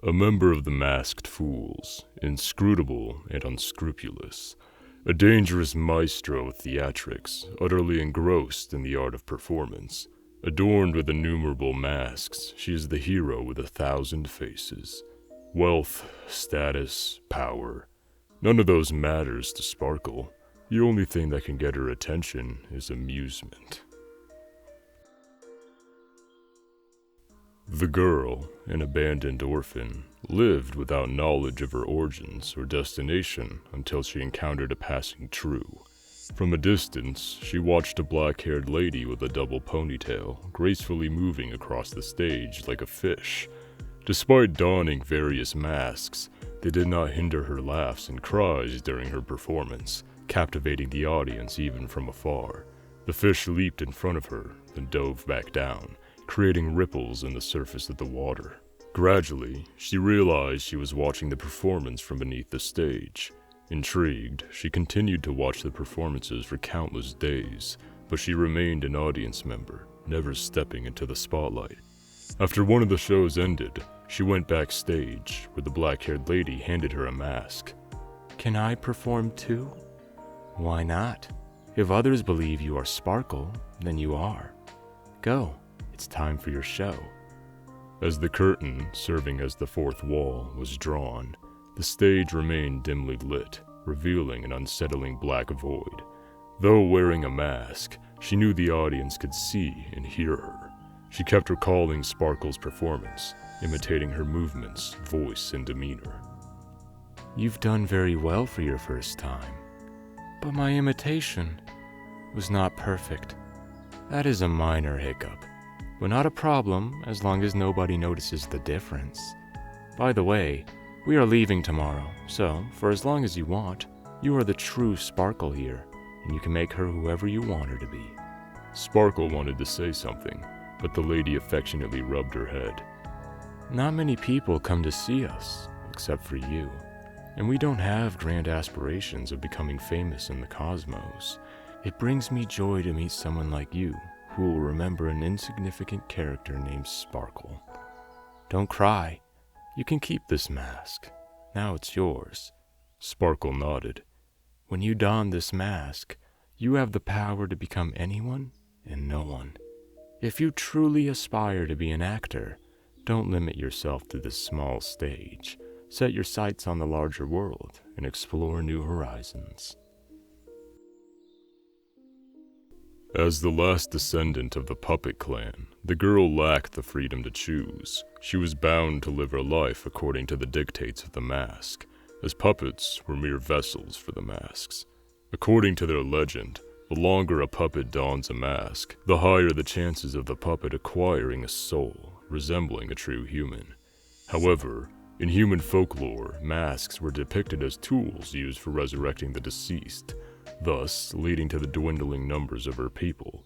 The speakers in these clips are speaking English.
A member of the Masked Fools, inscrutable and unscrupulous. A dangerous maestro of theatrics, utterly engrossed in the art of performance. Adorned with innumerable masks, she is the hero with 1,000 faces. Wealth, status, power. None of those matters to Sparkle. The only thing that can get her attention is amusement. The girl, an abandoned orphan, lived without knowledge of her origins or destination until she encountered a passing true. From a distance, she watched a black-haired lady with a double ponytail gracefully moving across the stage like a fish. Despite donning various masks, they did not hinder her laughs and cries during her performance, captivating the audience even from afar. The fish leaped in front of her, then dove back down, creating ripples in the surface of the water. Gradually, she realized she was watching the performance from beneath the stage. Intrigued, she continued to watch the performances for countless days, but she remained an audience member, never stepping into the spotlight. After one of the shows ended, she went backstage, where the black-haired lady handed her a mask. "Can I perform too?" "Why not? If others believe you are Sparkle, then you are. Go, it's time for your show." As the curtain, serving as the fourth wall, was drawn, the stage remained dimly lit, revealing an unsettling black void. Though wearing a mask, she knew the audience could see and hear her. She kept recalling Sparkle's performance, imitating her movements, voice, and demeanor. "You've done very well for your first time, but my imitation was not perfect. That is a minor hiccup, but not a problem as long as nobody notices the difference. By the way, we are leaving tomorrow, so for as long as you want, you are the true Sparkle here, and you can make her whoever you want her to be." Sparkle wanted to say something, but the lady affectionately rubbed her head. "Not many people come to see us, except for you, and we don't have grand aspirations of becoming famous in the cosmos. It brings me joy to meet someone like you, who will remember an insignificant character named Sparkle. Don't cry. You can keep this mask. Now it's yours." Sparkle nodded. "When you don this mask, you have the power to become anyone and no one. If you truly aspire to be an actor, don't limit yourself to this small stage. Set your sights on the larger world and explore new horizons." As the last descendant of the puppet clan, the girl lacked the freedom to choose. She was bound to live her life according to the dictates of the mask, as puppets were mere vessels for the masks. According to their legend, the longer a puppet dons a mask, the higher the chances of the puppet acquiring a soul, resembling a true human. However, in human folklore, masks were depicted as tools used for resurrecting the deceased, thus leading to the dwindling numbers of her people.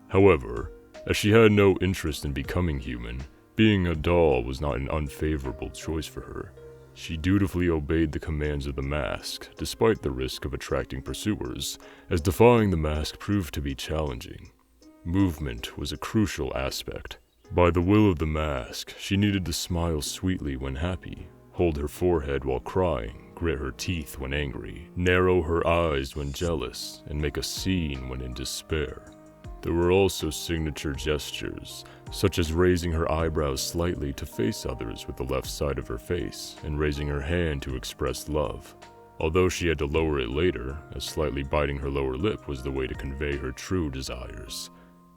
However, as she had no interest in becoming human, being a doll was not an unfavorable choice for her. She dutifully obeyed the commands of the mask, despite the risk of attracting pursuers, as defying the mask proved to be challenging. Movement was a crucial aspect. By the will of the mask, she needed to smile sweetly when happy, hold her forehead while crying, grit her teeth when angry, narrow her eyes when jealous, and make a scene when in despair. There were also signature gestures, such as raising her eyebrows slightly to face others with the left side of her face, and raising her hand to express love. Although she had to lower it later, as slightly biting her lower lip was the way to convey her true desires.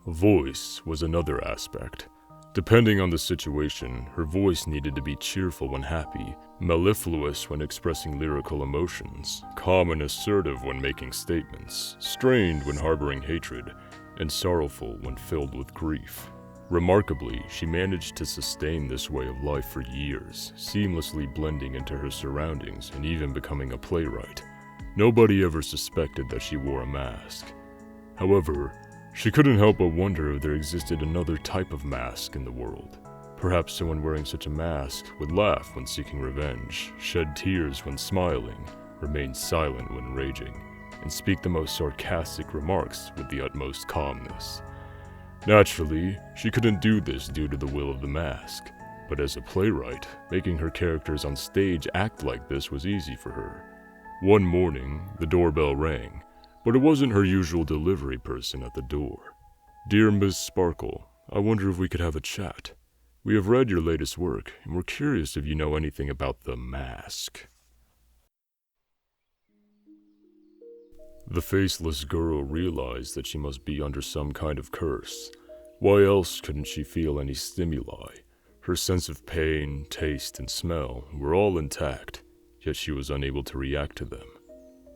Voice was another aspect. Depending on the situation, her voice needed to be cheerful when happy, mellifluous when expressing lyrical emotions, calm and assertive when making statements, strained when harboring hatred, and sorrowful when filled with grief. Remarkably, she managed to sustain this way of life for years, seamlessly blending into her surroundings and even becoming a playwright. Nobody ever suspected that she wore a mask. However, she couldn't help but wonder if there existed another type of mask in the world. Perhaps someone wearing such a mask would laugh when seeking revenge, shed tears when smiling, remain silent when raging, and speak the most sarcastic remarks with the utmost calmness. Naturally, she couldn't do this due to the will of the mask. But as a playwright, making her characters on stage act like this was easy for her. One morning, the doorbell rang, but it wasn't her usual delivery person at the door. "Dear Miss Sparkle, I wonder if we could have a chat. We have read your latest work, and we're curious if you know anything about the mask." The faceless girl realized that she must be under some kind of curse. Why else couldn't she feel any stimuli? Her sense of pain, taste, and smell were all intact, yet she was unable to react to them.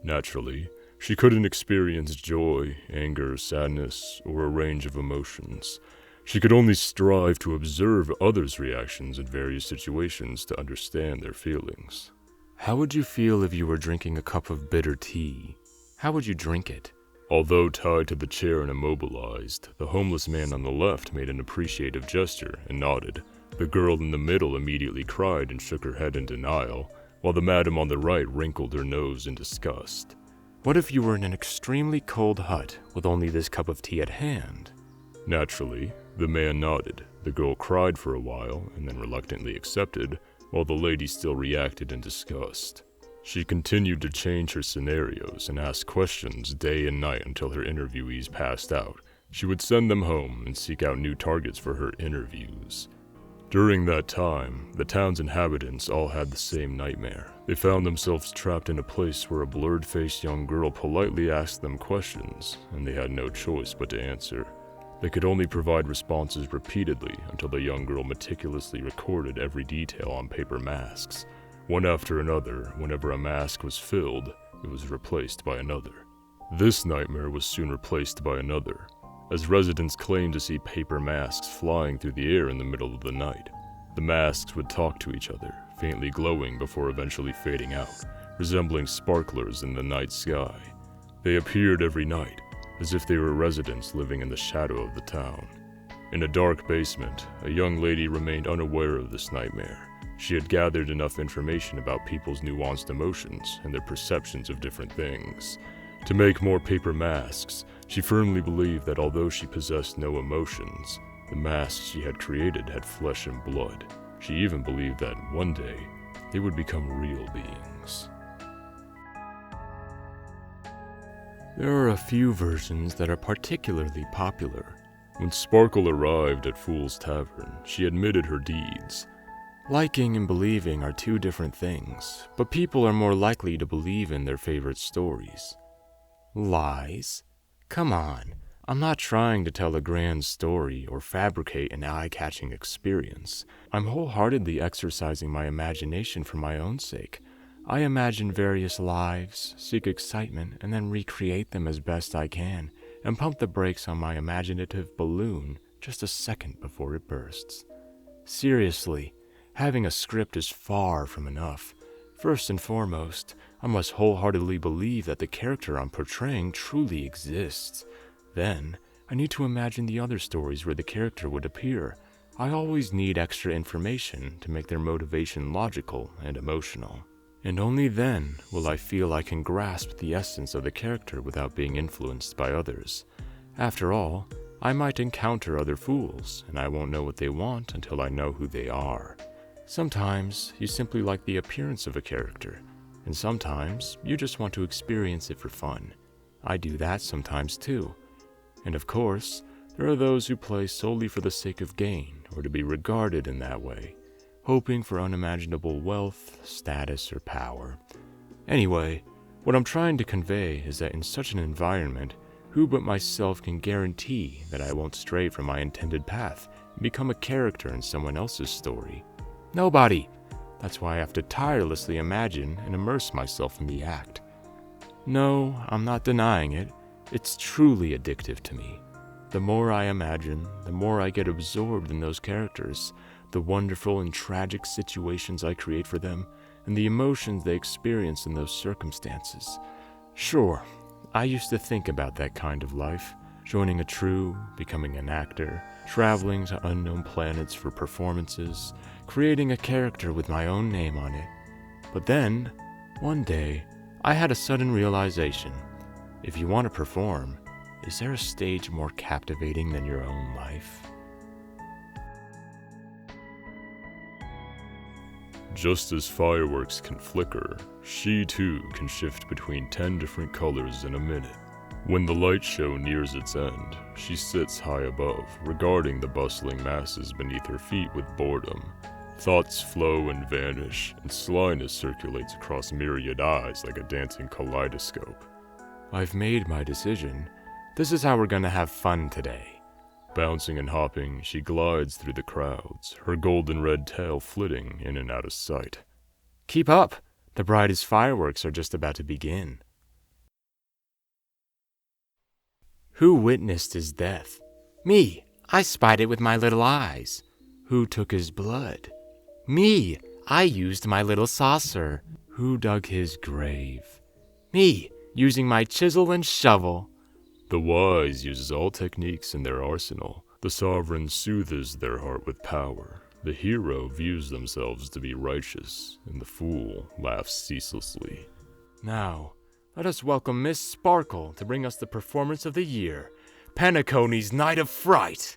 Naturally, she couldn't experience joy, anger, sadness, or a range of emotions. She could only strive to observe others' reactions in various situations to understand their feelings. How would you feel if you were drinking a cup of bitter tea? How would you drink it? Although tied to the chair and immobilized, the homeless man on the left made an appreciative gesture and nodded. The girl in the middle immediately cried and shook her head in denial, while the madam on the right wrinkled her nose in disgust. What if you were in an extremely cold hut with only this cup of tea at hand? Naturally, the man nodded. The girl cried for a while and then reluctantly accepted, while the lady still reacted in disgust. She continued to change her scenarios and ask questions day and night until her interviewees passed out. She would send them home and seek out new targets for her interviews. During that time, the town's inhabitants all had the same nightmare. They found themselves trapped in a place where a blurred-faced young girl politely asked them questions, and they had no choice but to answer. They could only provide responses repeatedly until the young girl meticulously recorded every detail on paper masks. One after another, whenever a mask was filled, it was replaced by another. This nightmare was soon replaced by another, as residents claimed to see paper masks flying through the air in the middle of the night. The masks would talk to each other, faintly glowing before eventually fading out, resembling sparklers in the night sky. They appeared every night, as if they were residents living in the shadow of the town. In a dark basement, a young lady remained unaware of this nightmare. She had gathered enough information about people's nuanced emotions and their perceptions of different things. To make more paper masks, she firmly believed that although she possessed no emotions, the masks she had created had flesh and blood. She even believed that one day, they would become real beings. There are a few versions that are particularly popular. When Sparkle arrived at Fool's Tavern, she admitted her deeds. Liking and believing are two different things, but people are more likely to believe in their favorite stories. Lies? Come on, I'm not trying to tell a grand story or fabricate an eye-catching experience. I'm wholeheartedly exercising my imagination for my own sake. I imagine various lives, seek excitement, and then recreate them as best I can, and pump the brakes on my imaginative balloon just a second before it bursts. Seriously, having a script is far from enough. First and foremost, I must wholeheartedly believe that the character I'm portraying truly exists. Then, I need to imagine the other stories where the character would appear. I always need extra information to make their motivation logical and emotional. And only then will I feel I can grasp the essence of the character without being influenced by others. After all, I might encounter other fools, and I won't know what they want until I know who they are. Sometimes you simply like the appearance of a character, and sometimes you just want to experience it for fun. I do that sometimes too. And of course, there are those who play solely for the sake of gain or to be regarded in that way, hoping for unimaginable wealth, status, or power. Anyway, what I'm trying to convey is that in such an environment, who but myself can guarantee that I won't stray from my intended path and become a character in someone else's story? Nobody! That's why I have to tirelessly imagine and immerse myself in the act. No, I'm not denying it. It's truly addictive to me. The more I imagine, the more I get absorbed in those characters, the wonderful and tragic situations I create for them, and the emotions they experience in those circumstances. Sure, I used to think about that kind of life, joining a troupe, becoming an actor, traveling to unknown planets for performances, creating a character with my own name on it. But then, one day, I had a sudden realization. If you want to perform, is there a stage more captivating than your own life? Just as fireworks can flicker, she too can shift between 10 different colors in a minute. When the light show nears its end, she sits high above, regarding the bustling masses beneath her feet with boredom. Thoughts flow and vanish, and slyness circulates across myriad eyes like a dancing kaleidoscope. I've made my decision. This is how we're gonna have fun today. Bouncing and hopping, she glides through the crowds, her golden red tail flitting in and out of sight. Keep up! The brightest fireworks are just about to begin. Who witnessed his death? Me! I spied it with my little eyes. Who took his blood? Me! I used my little saucer. Who dug his grave? Me! Using my chisel and shovel. The wise uses all techniques in their arsenal. The sovereign soothes their heart with power. The hero views themselves to be righteous, and the fool laughs ceaselessly. Now, let us welcome Miss Sparkle to bring us the performance of the year, Penacony's Night of Fright.